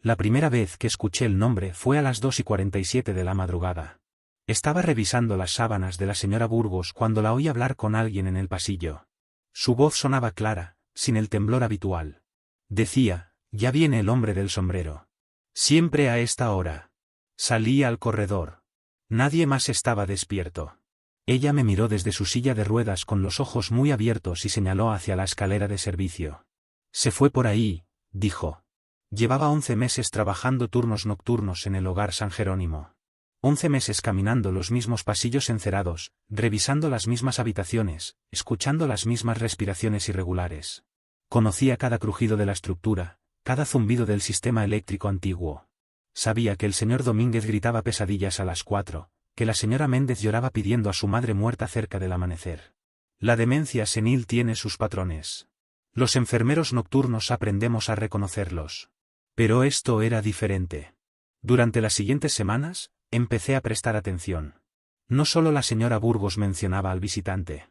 La primera vez que escuché el nombre fue a las 2:47 de la madrugada. Estaba revisando las sábanas de la señora Burgos cuando la oí hablar con alguien en el pasillo. Su voz sonaba clara, sin el temblor habitual. Decía: «Ya viene el hombre del sombrero. Siempre a esta hora». Salí al corredor. Nadie más estaba despierto. Ella me miró desde su silla de ruedas con los ojos muy abiertos y señaló hacia la escalera de servicio. «Se fue por ahí», dijo. Llevaba 11 meses trabajando turnos nocturnos en el hogar San Jerónimo. 11 meses caminando los mismos pasillos encerados, revisando las mismas habitaciones, escuchando las mismas respiraciones irregulares. Conocía cada crujido de la estructura, cada zumbido del sistema eléctrico antiguo. Sabía que el señor Domínguez gritaba pesadillas a las 4, que la señora Méndez lloraba pidiendo a su madre muerta cerca del amanecer. La demencia senil tiene sus patrones. Los enfermeros nocturnos aprendemos a reconocerlos. Pero esto era diferente. Durante las siguientes semanas, empecé a prestar atención. No solo la señora Burgos mencionaba al visitante.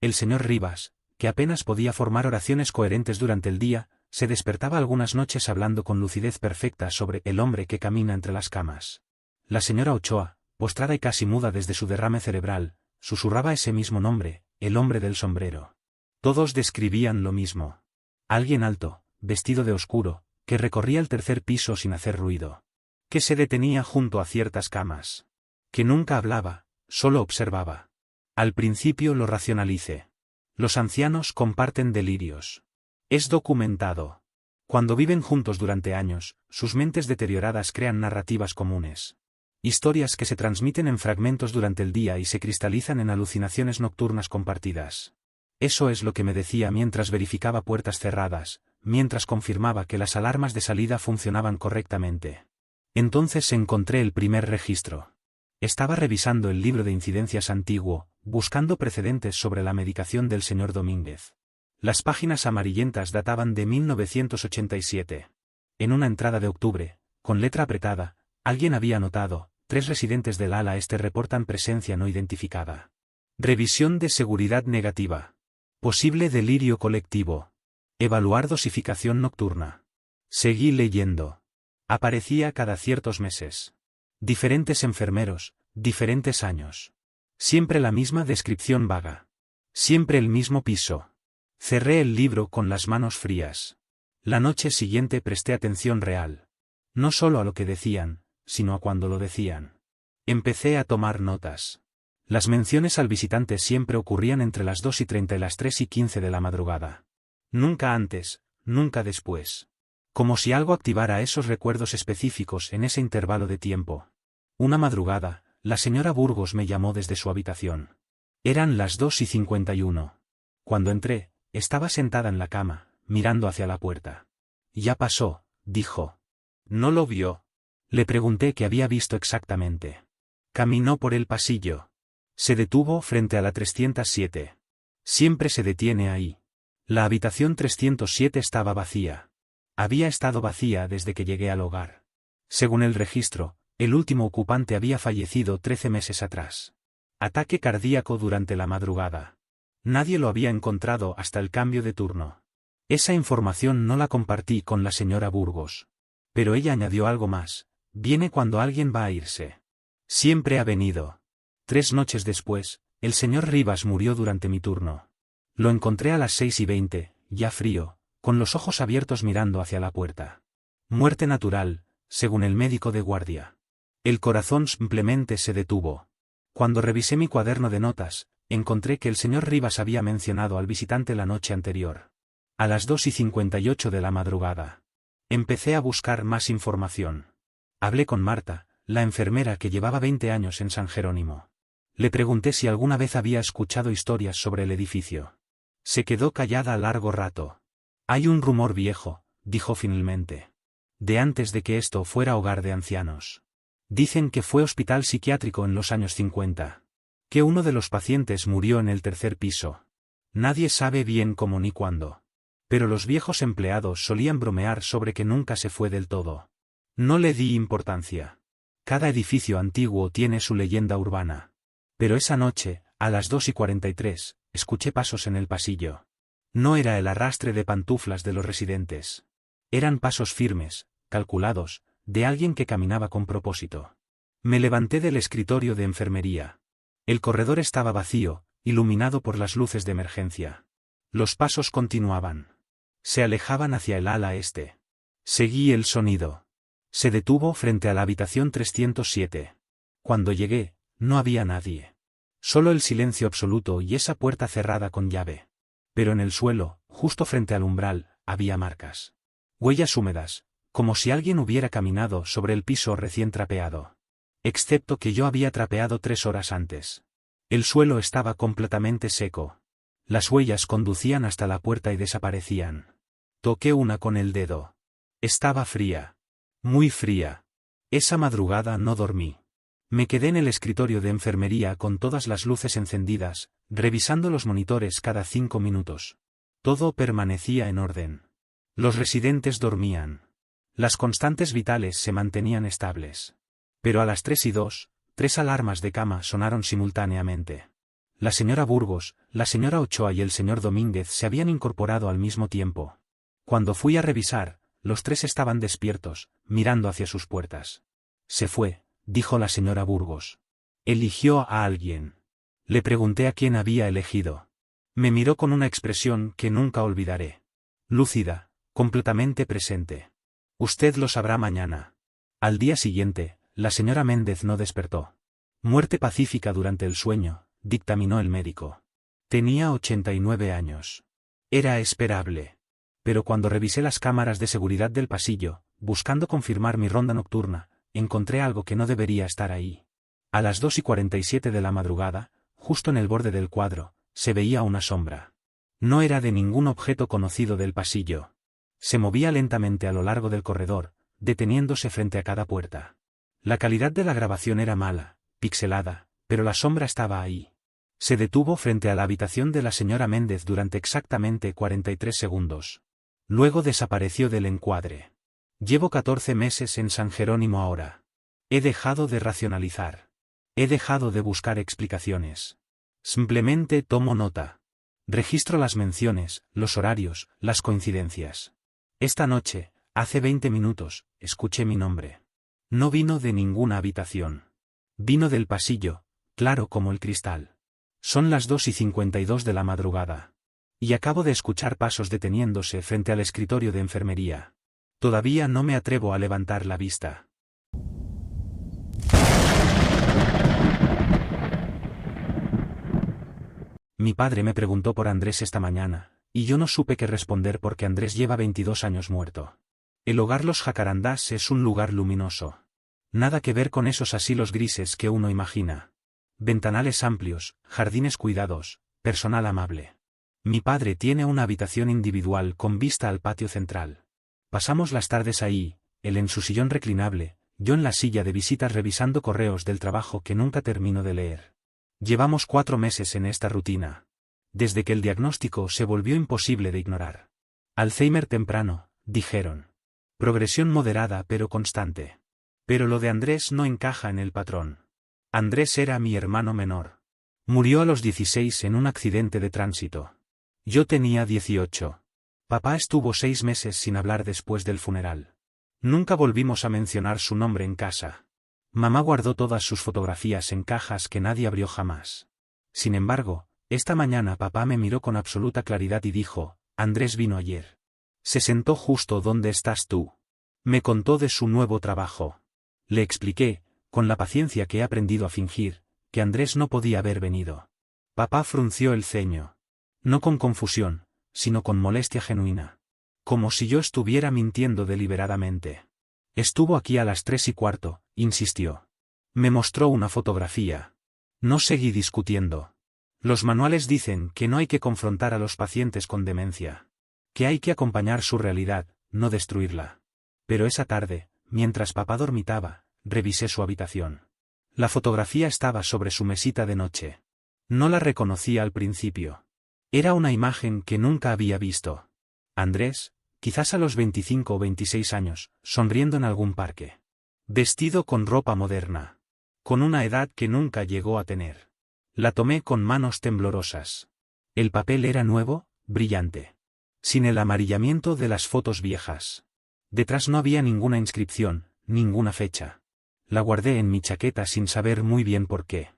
El señor Rivas, que apenas podía formar oraciones coherentes durante el día, se despertaba algunas noches hablando con lucidez perfecta sobre el hombre que camina entre las camas. La señora Ochoa, postrada y casi muda desde su derrame cerebral, susurraba ese mismo nombre, el hombre del sombrero. Todos describían lo mismo. Alguien alto, vestido de oscuro, que recorría el tercer piso sin hacer ruido. Que se detenía junto a ciertas camas. Que nunca hablaba, solo observaba. Al principio lo racionalicé. Los ancianos comparten delirios. Es documentado. Cuando viven juntos durante años, sus mentes deterioradas crean narrativas comunes. Historias que se transmiten en fragmentos durante el día y se cristalizan en alucinaciones nocturnas compartidas. Eso es lo que me decía mientras verificaba puertas cerradas, mientras confirmaba que las alarmas de salida funcionaban correctamente. Entonces encontré el primer registro. Estaba revisando el libro de incidencias antiguo, buscando precedentes sobre la medicación del señor Domínguez. Las páginas amarillentas databan de 1987. En una entrada de octubre, con letra apretada, alguien había anotado: 3 residentes del ala este reportan presencia no identificada. Revisión de seguridad negativa. Posible delirio colectivo. Evaluar dosificación nocturna. Seguí leyendo. Aparecía cada ciertos meses. Diferentes enfermeros, diferentes años. Siempre la misma descripción vaga. Siempre el mismo piso. Cerré el libro con las manos frías. La noche siguiente presté atención real. No solo a lo que decían, sino a cuando lo decían. Empecé a tomar notas. Las menciones al visitante siempre ocurrían entre las 2:30 y las 3:15 de la madrugada. Nunca antes, nunca después. Como si algo activara esos recuerdos específicos en ese intervalo de tiempo. Una madrugada, la señora Burgos me llamó desde su habitación. Eran las 2:51. Cuando entré, estaba sentada en la cama, mirando hacia la puerta. «Ya pasó», dijo. «¿No lo vio?» Le pregunté qué había visto exactamente. Caminó por el pasillo. Se detuvo frente a la 307. Siempre se detiene ahí. La habitación 307 estaba vacía. Había estado vacía desde que llegué al hogar. Según el registro, el último ocupante había fallecido 13 meses atrás. Ataque cardíaco durante la madrugada. Nadie lo había encontrado hasta el cambio de turno. Esa información no la compartí con la señora Burgos. Pero ella añadió algo más: viene cuando alguien va a irse. Siempre ha venido. 3 noches después, el señor Rivas murió durante mi turno. Lo encontré a las 6:20, ya frío, con los ojos abiertos mirando hacia la puerta. Muerte natural, según el médico de guardia. El corazón simplemente se detuvo. Cuando revisé mi cuaderno de notas, encontré que el señor Rivas había mencionado al visitante la noche anterior. A las 2:58 de la madrugada. Empecé a buscar más información. Hablé con Marta, la enfermera que llevaba 20 años en San Jerónimo. Le pregunté si alguna vez había escuchado historias sobre el edificio. Se quedó callada largo rato. «Hay un rumor viejo», dijo finalmente. «De antes de que esto fuera hogar de ancianos. Dicen que fue hospital psiquiátrico en los años 50. Que uno de los pacientes murió en el tercer piso. Nadie sabe bien cómo ni cuándo. Pero los viejos empleados solían bromear sobre que nunca se fue del todo. No le di importancia. Cada edificio antiguo tiene su leyenda urbana. Pero esa noche, a las 2:43, escuché pasos en el pasillo. No era el arrastre de pantuflas de los residentes. Eran pasos firmes, calculados, de alguien que caminaba con propósito. Me levanté del escritorio de enfermería. El corredor estaba vacío, iluminado por las luces de emergencia. Los pasos continuaban. Se alejaban hacia el ala este. Seguí el sonido. Se detuvo frente a la habitación 307. Cuando llegué, no había nadie. Solo el silencio absoluto y esa puerta cerrada con llave. Pero en el suelo, justo frente al umbral, había marcas. Huellas húmedas, como si alguien hubiera caminado sobre el piso recién trapeado. Excepto que yo había trapeado 3 horas antes. El suelo estaba completamente seco. Las huellas conducían hasta la puerta y desaparecían. Toqué una con el dedo. Estaba fría. Muy fría. Esa madrugada no dormí. Me quedé en el escritorio de enfermería con todas las luces encendidas, revisando los monitores cada 5 minutos. Todo permanecía en orden. Los residentes dormían. Las constantes vitales se mantenían estables. Pero a las 3:02, 3 alarmas de cama sonaron simultáneamente. La señora Burgos, la señora Ochoa y el señor Domínguez se habían incorporado al mismo tiempo. Cuando fui a revisar, los 3 estaban despiertos, mirando hacia sus puertas. Se fue, dijo la señora Burgos. Eligió a alguien. Le pregunté a quién había elegido. Me miró con una expresión que nunca olvidaré. Lúcida, completamente presente. Usted lo sabrá mañana. Al día siguiente, la señora Méndez no despertó. Muerte pacífica durante el sueño, dictaminó el médico. Tenía 89 años. Era esperable. Pero cuando revisé las cámaras de seguridad del pasillo, buscando confirmar mi ronda nocturna, encontré algo que no debería estar ahí. A las 2:47 de la madrugada, justo en el borde del cuadro, se veía una sombra. No era de ningún objeto conocido del pasillo. Se movía lentamente a lo largo del corredor, deteniéndose frente a cada puerta. La calidad de la grabación era mala, pixelada, pero la sombra estaba ahí. Se detuvo frente a la habitación de la señora Méndez durante exactamente 43 segundos. Luego desapareció del encuadre. Llevo 14 meses en San Jerónimo ahora. He dejado de racionalizar. He dejado de buscar explicaciones. Simplemente tomo nota. Registro las menciones, los horarios, las coincidencias. Esta noche, hace 20 minutos, escuché mi nombre. No vino de ninguna habitación. Vino del pasillo, claro como el cristal. Son las 2:52 de la madrugada. Y acabo de escuchar pasos deteniéndose frente al escritorio de enfermería. Todavía no me atrevo a levantar la vista. Mi padre me preguntó por Andrés esta mañana, y yo no supe qué responder porque Andrés lleva 22 años muerto. El hogar Los Jacarandás es un lugar luminoso. Nada que ver con esos asilos grises que uno imagina. Ventanales amplios, jardines cuidados, personal amable. Mi padre tiene una habitación individual con vista al patio central. Pasamos las tardes ahí, él en su sillón reclinable, yo en la silla de visitas revisando correos del trabajo que nunca termino de leer. Llevamos 4 meses en esta rutina. Desde que el diagnóstico se volvió imposible de ignorar. Alzheimer temprano, dijeron. Progresión moderada pero constante. Pero lo de Andrés no encaja en el patrón. Andrés era mi hermano menor. Murió a los 16 en un accidente de tránsito. Yo tenía 18. Papá estuvo 6 meses sin hablar después del funeral. Nunca volvimos a mencionar su nombre en casa. Mamá guardó todas sus fotografías en cajas que nadie abrió jamás. Sin embargo, esta mañana papá me miró con absoluta claridad y dijo, Andrés vino ayer. Se sentó justo donde estás tú. Me contó de su nuevo trabajo. Le expliqué, con la paciencia que he aprendido a fingir, que Andrés no podía haber venido. Papá frunció el ceño. No con confusión, sino con molestia genuina. Como si yo estuviera mintiendo deliberadamente. Estuvo aquí a las 3:15, insistió. Me mostró una fotografía. No seguí discutiendo. Los manuales dicen que no hay que confrontar a los pacientes con demencia. Que hay que acompañar su realidad, no destruirla. Pero esa tarde, mientras papá dormitaba, revisé su habitación. La fotografía estaba sobre su mesita de noche. No la reconocí al principio. Era una imagen que nunca había visto. Andrés, quizás a los 25 o 26 años, sonriendo en algún parque. Vestido con ropa moderna. Con una edad que nunca llegó a tener. La tomé con manos temblorosas. El papel era nuevo, brillante. Sin el amarillamiento de las fotos viejas. Detrás no había ninguna inscripción, ninguna fecha. La guardé en mi chaqueta sin saber muy bien por qué.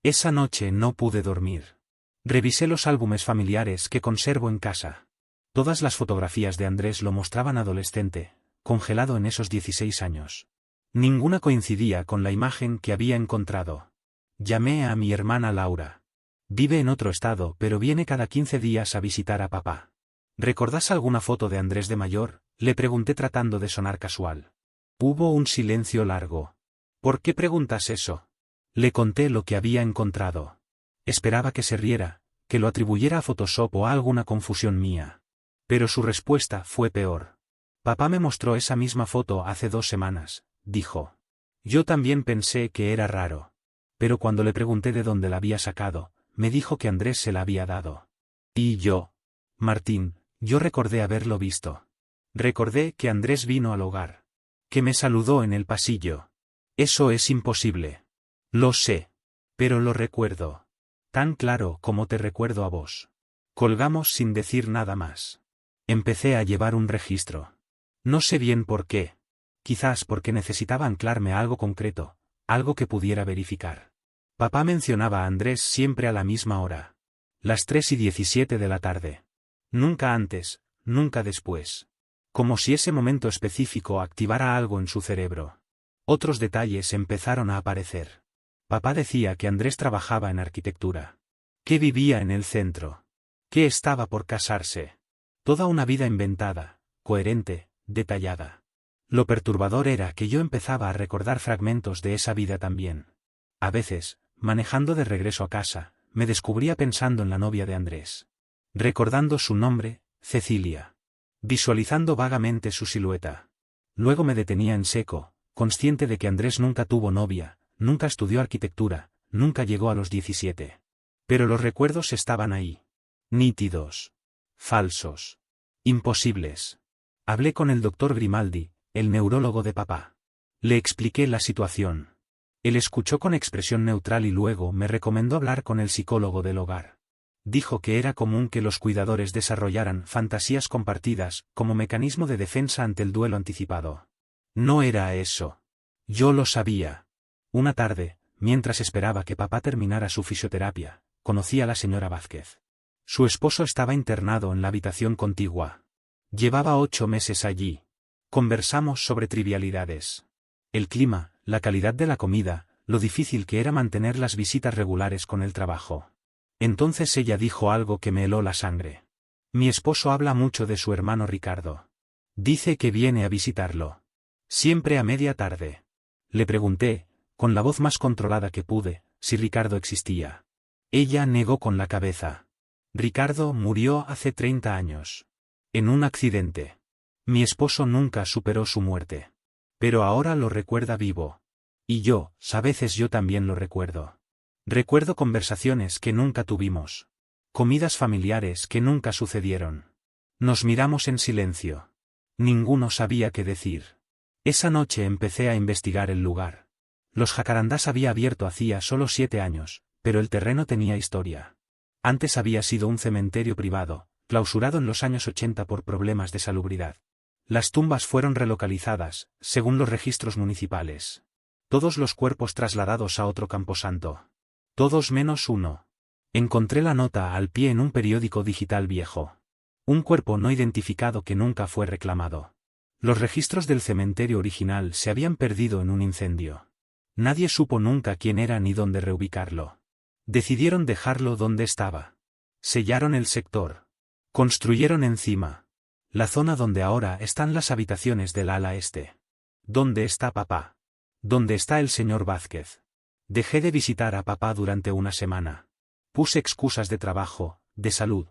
Esa noche no pude dormir. Revisé los álbumes familiares que conservo en casa. Todas las fotografías de Andrés lo mostraban adolescente, congelado en esos 16 años. Ninguna coincidía con la imagen que había encontrado. Llamé a mi hermana Laura. Vive en otro estado, pero viene cada 15 días a visitar a papá. ¿Recordás alguna foto de Andrés de mayor?, le pregunté tratando de sonar casual. Hubo un silencio largo. ¿Por qué preguntas eso? Le conté lo que había encontrado. Esperaba que se riera, que lo atribuyera a Photoshop o a alguna confusión mía. Pero su respuesta fue peor. Papá me mostró esa misma foto hace 2 semanas, dijo. Yo también pensé que era raro. Pero cuando le pregunté de dónde la había sacado, me dijo que Andrés se la había dado. Y yo. Martín, yo recordé haberlo visto. Recordé que Andrés vino al hogar. Que me saludó en el pasillo. Eso es imposible. Lo sé. Pero lo recuerdo. Tan claro como te recuerdo a vos. Colgamos sin decir nada más. Empecé a llevar un registro. No sé bien por qué. Quizás porque necesitaba anclarme a algo concreto, algo que pudiera verificar. Papá mencionaba a Andrés siempre a la misma hora. Las 3:17 de la tarde. Nunca antes, nunca después. Como si ese momento específico activara algo en su cerebro. Otros detalles empezaron a aparecer. Papá decía que Andrés trabajaba en arquitectura. Que vivía en el centro. Que estaba por casarse. Toda una vida inventada, coherente, detallada. Lo perturbador era que yo empezaba a recordar fragmentos de esa vida también. A veces, manejando de regreso a casa, me descubría pensando en la novia de Andrés. Recordando su nombre, Cecilia. Visualizando vagamente su silueta. Luego me detenía en seco, consciente de que Andrés nunca tuvo novia, nunca estudió arquitectura, nunca llegó a los 17. Pero los recuerdos estaban ahí. Nítidos. Falsos. Imposibles. Hablé con el doctor Grimaldi, el neurólogo de papá. Le expliqué la situación. Él escuchó con expresión neutral y luego me recomendó hablar con el psicólogo del hogar. Dijo que era común que los cuidadores desarrollaran fantasías compartidas como mecanismo de defensa ante el duelo anticipado. No era eso. Yo lo sabía. Una tarde, mientras esperaba que papá terminara su fisioterapia, conocí a la señora Vázquez. Su esposo estaba internado en la habitación contigua. Llevaba 8 meses allí. Conversamos sobre trivialidades. El clima, la calidad de la comida, lo difícil que era mantener las visitas regulares con el trabajo. Entonces ella dijo algo que me heló la sangre. Mi esposo habla mucho de su hermano Ricardo. Dice que viene a visitarlo. Siempre a media tarde. Le pregunté, con la voz más controlada que pude, si Ricardo existía. Ella negó con la cabeza. Ricardo murió hace 30 años. En un accidente. Mi esposo nunca superó su muerte. Pero ahora lo recuerda vivo. Y yo, a veces yo también lo recuerdo. Recuerdo conversaciones que nunca tuvimos. Comidas familiares que nunca sucedieron. Nos miramos en silencio. Ninguno sabía qué decir. Esa noche empecé a investigar el lugar. Los Jacarandás había abierto hacía solo 7 años, pero el terreno tenía historia. Antes había sido un cementerio privado, clausurado en los años 80 por problemas de salubridad. Las tumbas fueron relocalizadas, según los registros municipales. Todos los cuerpos trasladados a otro camposanto. Todos menos uno. Encontré la nota al pie en un periódico digital viejo. Un cuerpo no identificado que nunca fue reclamado. Los registros del cementerio original se habían perdido en un incendio. Nadie supo nunca quién era ni dónde reubicarlo. Decidieron dejarlo donde estaba. Sellaron el sector. Construyeron encima. La zona donde ahora están las habitaciones del ala este. ¿Dónde está papá? ¿Dónde está el señor Vázquez? Dejé de visitar a papá durante una semana. Puse excusas de trabajo, de salud.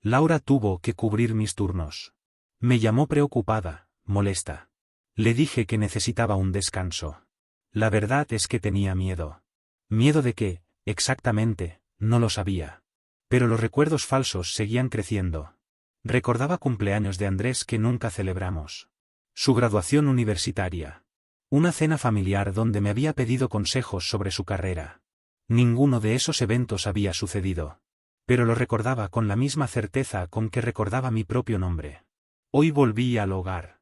Laura tuvo que cubrir mis turnos. Me llamó preocupada, molesta. Le dije que necesitaba un descanso. La verdad es que tenía miedo. ¿Miedo de qué, exactamente? No lo sabía. Pero los recuerdos falsos seguían creciendo. Recordaba cumpleaños de Andrés que nunca celebramos. Su graduación universitaria. Una cena familiar donde me había pedido consejos sobre su carrera. Ninguno de esos eventos había sucedido. Pero lo recordaba con la misma certeza con que recordaba mi propio nombre. Hoy volví al hogar.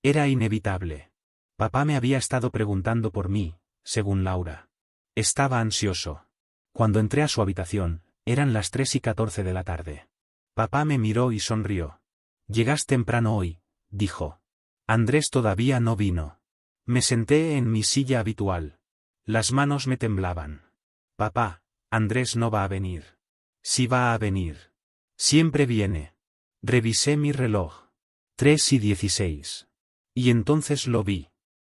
Era inevitable. Papá me había estado preguntando por mí, según Laura. Estaba ansioso. Cuando entré a su habitación, eran las 3:14 de la tarde. Papá me miró y sonrió. «Llegas temprano hoy», dijo. Andrés todavía no vino. Me senté en mi silla habitual. Las manos me temblaban. «Papá, Andrés no va a venir». «Sí va a venir. Siempre viene». Revisé mi reloj. 3:16. Y entonces lo vi.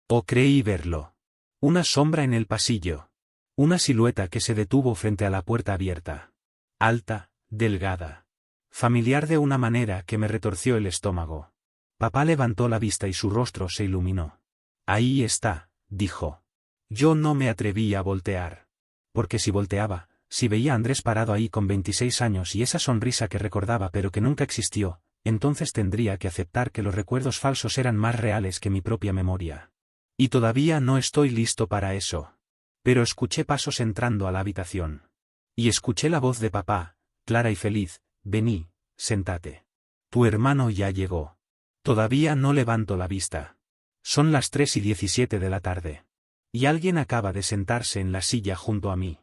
O creí verlo. Una sombra en el pasillo. Una silueta que se detuvo frente a la puerta abierta. Alta, delgada. Familiar de una manera que me retorció el estómago. Papá levantó la vista y su rostro se iluminó. «Ahí está», dijo. Yo no me atreví a voltear. Porque si volteaba, si veía a Andrés parado ahí con 26 años y esa sonrisa que recordaba pero que nunca existió, entonces tendría que aceptar que los recuerdos falsos eran más reales que mi propia memoria. Y todavía no estoy listo para eso. Pero escuché pasos entrando a la habitación. Y escuché la voz de papá, clara y feliz: «Vení, sentate. Tu hermano ya llegó». Todavía no levanto la vista. Son las 3:17 de la tarde. Y alguien acaba de sentarse en la silla junto a mí.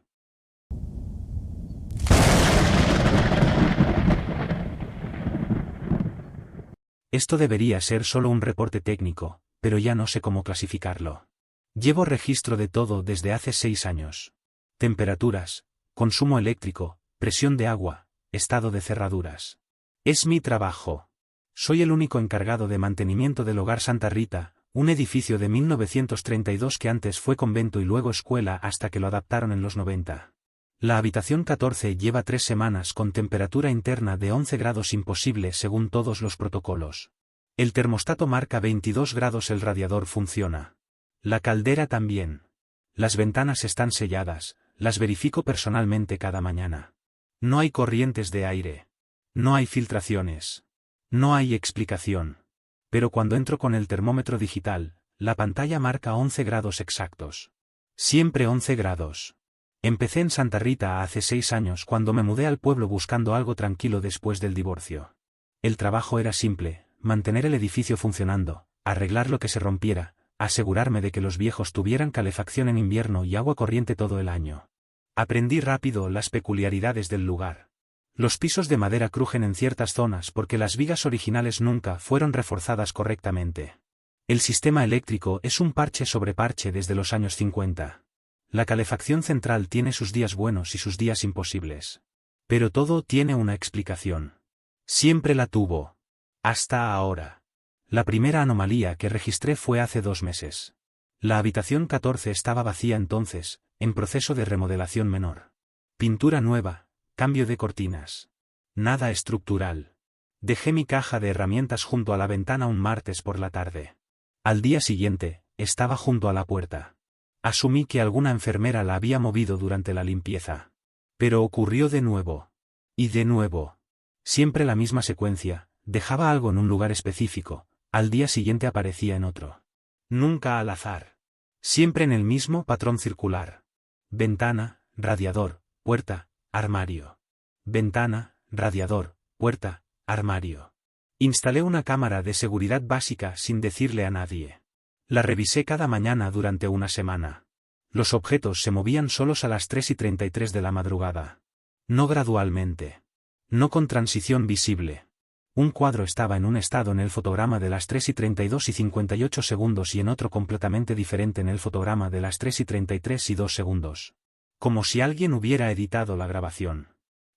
Esto debería ser solo un reporte técnico, pero ya no sé cómo clasificarlo. Llevo registro de todo desde hace 6 años. Temperaturas, consumo eléctrico, presión de agua, estado de cerraduras. Es mi trabajo. Soy el único encargado de mantenimiento del Hogar Santa Rita, un edificio de 1932 que antes fue convento y luego escuela hasta que lo adaptaron en los 90. La habitación 14 lleva 3 semanas con temperatura interna de 11 grados imposible según todos los protocolos. El termostato marca 22 grados, el radiador funciona. La caldera también. Las ventanas están selladas, las verifico personalmente cada mañana. No hay corrientes de aire. No hay filtraciones. No hay explicación. Pero cuando entro con el termómetro digital, la pantalla marca 11 grados exactos. Siempre 11 grados. Empecé en Santa Rita hace 6 años cuando me mudé al pueblo buscando algo tranquilo después del divorcio. El trabajo era simple: mantener el edificio funcionando, arreglar lo que se rompiera, asegurarme de que los viejos tuvieran calefacción en invierno y agua corriente todo el año. Aprendí rápido las peculiaridades del lugar. Los pisos de madera crujen en ciertas zonas porque las vigas originales nunca fueron reforzadas correctamente. El sistema eléctrico es un parche sobre parche desde los años 50. La calefacción central tiene sus días buenos y sus días imposibles. Pero todo tiene una explicación. Siempre la tuvo. Hasta ahora. La primera anomalía que registré fue hace 2 meses. La habitación 14 estaba vacía entonces, en proceso de remodelación menor. Pintura nueva, cambio de cortinas. Nada estructural. Dejé mi caja de herramientas junto a la ventana un martes por la tarde. Al día siguiente, estaba junto a la puerta. Asumí que alguna enfermera la había movido durante la limpieza. Pero ocurrió de nuevo. Y de nuevo. Siempre la misma secuencia: dejaba algo en un lugar específico, al día siguiente aparecía en otro. Nunca al azar. Siempre en el mismo patrón circular. Ventana, radiador, puerta, armario. Ventana, radiador, puerta, armario. Instalé una cámara de seguridad básica sin decirle a nadie. La revisé cada mañana durante una semana. Los objetos se movían solos a las 3:33 de la madrugada. No gradualmente. No con transición visible. Un cuadro estaba en un estado en el fotograma de las 3:32:58 segundos y en otro completamente diferente en el fotograma de las 3:33:02 segundos. Como si alguien hubiera editado la grabación.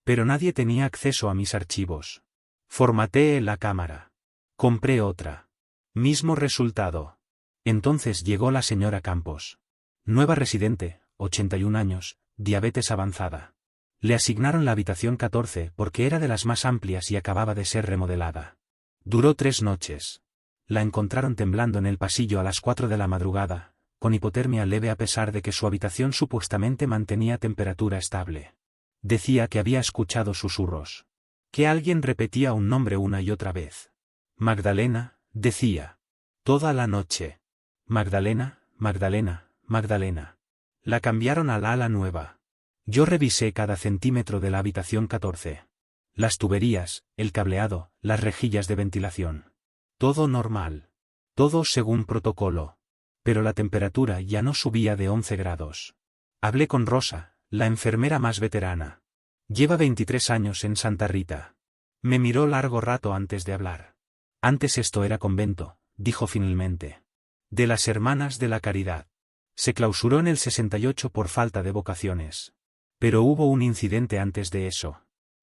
Pero nadie tenía acceso a mis archivos. Formateé la cámara. Compré otra. Mismo resultado. Entonces llegó la señora Campos. Nueva residente, 81 años, diabetes avanzada. Le asignaron la habitación 14 porque era de las más amplias y acababa de ser remodelada. Duró 3 noches. La encontraron temblando en el pasillo a las 4 de la madrugada, con hipotermia leve a pesar de que su habitación supuestamente mantenía temperatura estable. Decía que había escuchado susurros. Que alguien repetía un nombre una y otra vez. Magdalena, decía. Toda la noche. Magdalena, Magdalena, Magdalena. La cambiaron al ala nueva. Yo revisé cada centímetro de la habitación 14. Las tuberías, el cableado, las rejillas de ventilación. Todo normal. Todo según protocolo. Pero la temperatura ya no subía de 11 grados. Hablé con Rosa, la enfermera más veterana. Lleva 23 años en Santa Rita. Me miró largo rato antes de hablar. Antes esto era convento, dijo finalmente. De las Hermanas de la Caridad. Se clausuró en el 68 por falta de vocaciones. Pero hubo un incidente antes de eso.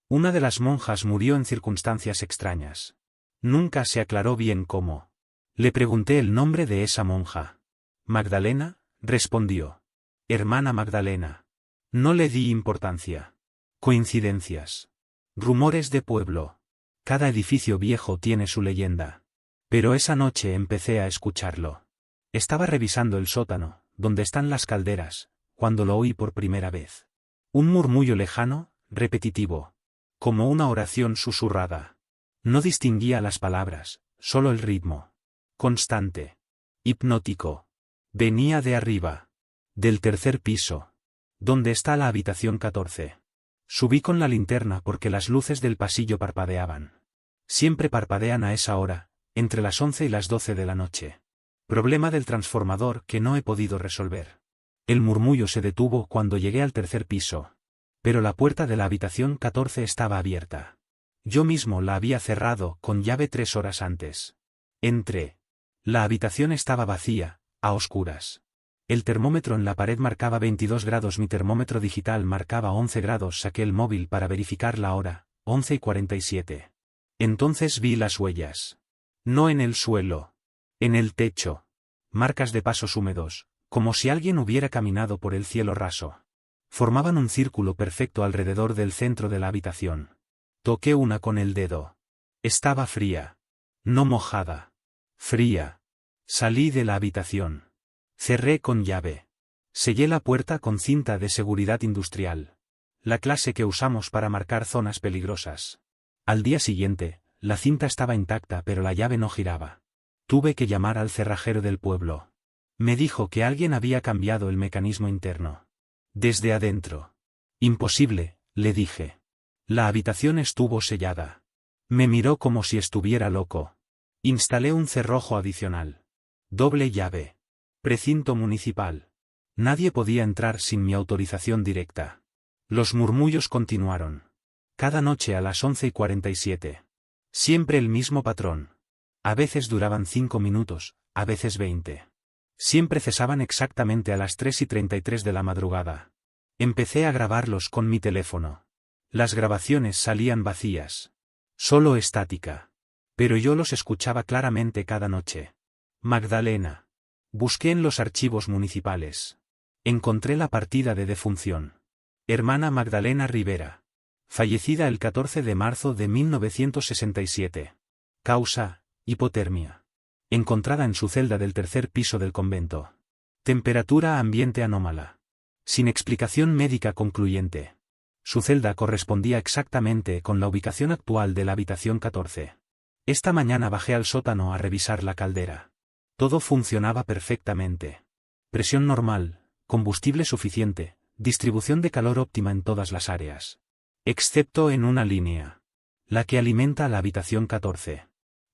Una de las monjas murió en circunstancias extrañas. Nunca se aclaró bien cómo. Le pregunté el nombre de esa monja. Magdalena, respondió. Hermana Magdalena. No le di importancia. Coincidencias. Rumores de pueblo. Cada edificio viejo tiene su leyenda. Pero esa noche empecé a escucharlo. Estaba revisando el sótano, donde están las calderas, cuando lo oí por primera vez. Un murmullo lejano, repetitivo. Como una oración susurrada. No distinguía las palabras, solo el ritmo. Constante. Hipnótico. Venía de arriba. Del tercer piso. ¿Dónde está la habitación 14? Subí con la linterna porque las luces del pasillo parpadeaban. Siempre parpadean a esa hora, entre las 11 y las 12 de la noche. Problema del transformador que no he podido resolver. El murmullo se detuvo cuando llegué al tercer piso. Pero la puerta de la habitación 14 estaba abierta. Yo mismo la había cerrado con llave 3 horas antes. Entré. La habitación estaba vacía, a oscuras. El termómetro en la pared marcaba 22 grados, mi termómetro digital marcaba 11 grados. Saqué el móvil para verificar la hora, 11:47. Entonces vi las huellas. No en el suelo. En el techo. Marcas de pasos húmedos, como si alguien hubiera caminado por el cielo raso. Formaban un círculo perfecto alrededor del centro de la habitación. Toqué una con el dedo. Estaba fría. No mojada. Fría. Salí de la habitación. Cerré con llave. Sellé la puerta con cinta de seguridad industrial. La clase que usamos para marcar zonas peligrosas. Al día siguiente, la cinta estaba intacta pero la llave no giraba. Tuve que llamar al cerrajero del pueblo. Me dijo que alguien había cambiado el mecanismo interno. Desde adentro. Imposible, le dije. La habitación estuvo sellada. Me miró como si estuviera loco. Instalé un cerrojo adicional. Doble llave. Precinto municipal. Nadie podía entrar sin mi autorización directa. Los murmullos continuaron. Cada noche a las 11:47. Siempre el mismo patrón. A veces duraban 5 minutos, a veces 20. Siempre cesaban exactamente a las 3:33 de la madrugada. Empecé a grabarlos con mi teléfono. Las grabaciones salían vacías. Solo estática. Pero yo los escuchaba claramente cada noche. Magdalena. Busqué en los archivos municipales. Encontré la partida de defunción. Hermana Magdalena Rivera. Fallecida el 14 de marzo de 1967. Causa, hipotermia. Encontrada en su celda del tercer piso del convento. Temperatura ambiente anómala. Sin explicación médica concluyente. Su celda correspondía exactamente con la ubicación actual de la habitación 14. Esta mañana bajé al sótano a revisar la caldera. Todo funcionaba perfectamente. Presión normal, combustible suficiente, distribución de calor óptima en todas las áreas. Excepto en una línea. La que alimenta la habitación 14.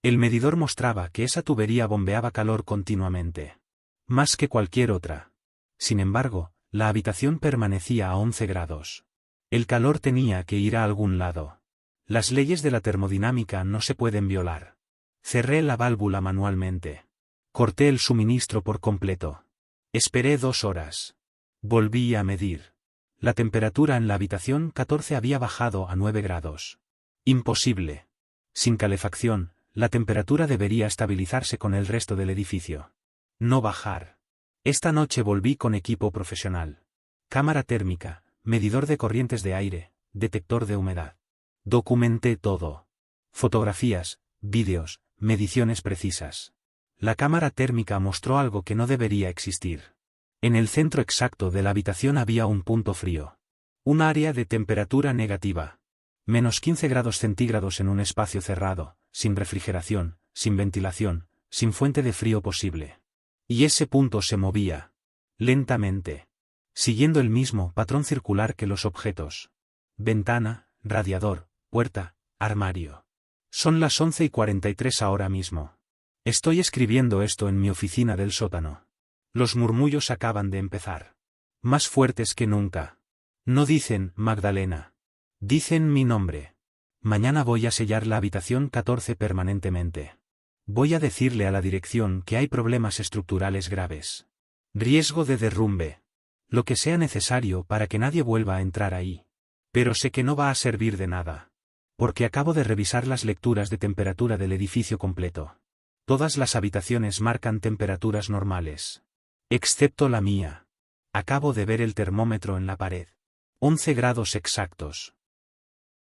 El medidor mostraba que esa tubería bombeaba calor continuamente. Más que cualquier otra. Sin embargo, la habitación permanecía a 11 grados. El calor tenía que ir a algún lado. Las leyes de la termodinámica no se pueden violar. Cerré la válvula manualmente. Corté el suministro por completo. Esperé 2 horas. Volví a medir. La temperatura en la habitación 14 había bajado a 9 grados. Imposible. Sin calefacción, la temperatura debería estabilizarse con el resto del edificio. No bajar. Esta noche volví con equipo profesional. Cámara térmica, medidor de corrientes de aire, detector de humedad. Documenté todo. Fotografías, vídeos, mediciones precisas. La cámara térmica mostró algo que no debería existir. En el centro exacto de la habitación había un punto frío. Un área de temperatura negativa. -15 grados centígrados en un espacio cerrado, sin refrigeración, sin ventilación, sin fuente de frío posible. Y ese punto se movía. Lentamente. Siguiendo el mismo patrón circular que los objetos. Ventana, radiador, puerta, armario. Son las 11:43 ahora mismo. Estoy escribiendo esto en mi oficina del sótano. Los murmullos acaban de empezar. Más fuertes que nunca. No dicen Magdalena. Dicen mi nombre. Mañana voy a sellar la habitación 14 permanentemente. Voy a decirle a la dirección que hay problemas estructurales graves. Riesgo de derrumbe. Lo que sea necesario para que nadie vuelva a entrar ahí. Pero sé que no va a servir de nada. Porque acabo de revisar las lecturas de temperatura del edificio completo. Todas las habitaciones marcan temperaturas normales. Excepto la mía. Acabo de ver el termómetro en la pared. 11 grados exactos.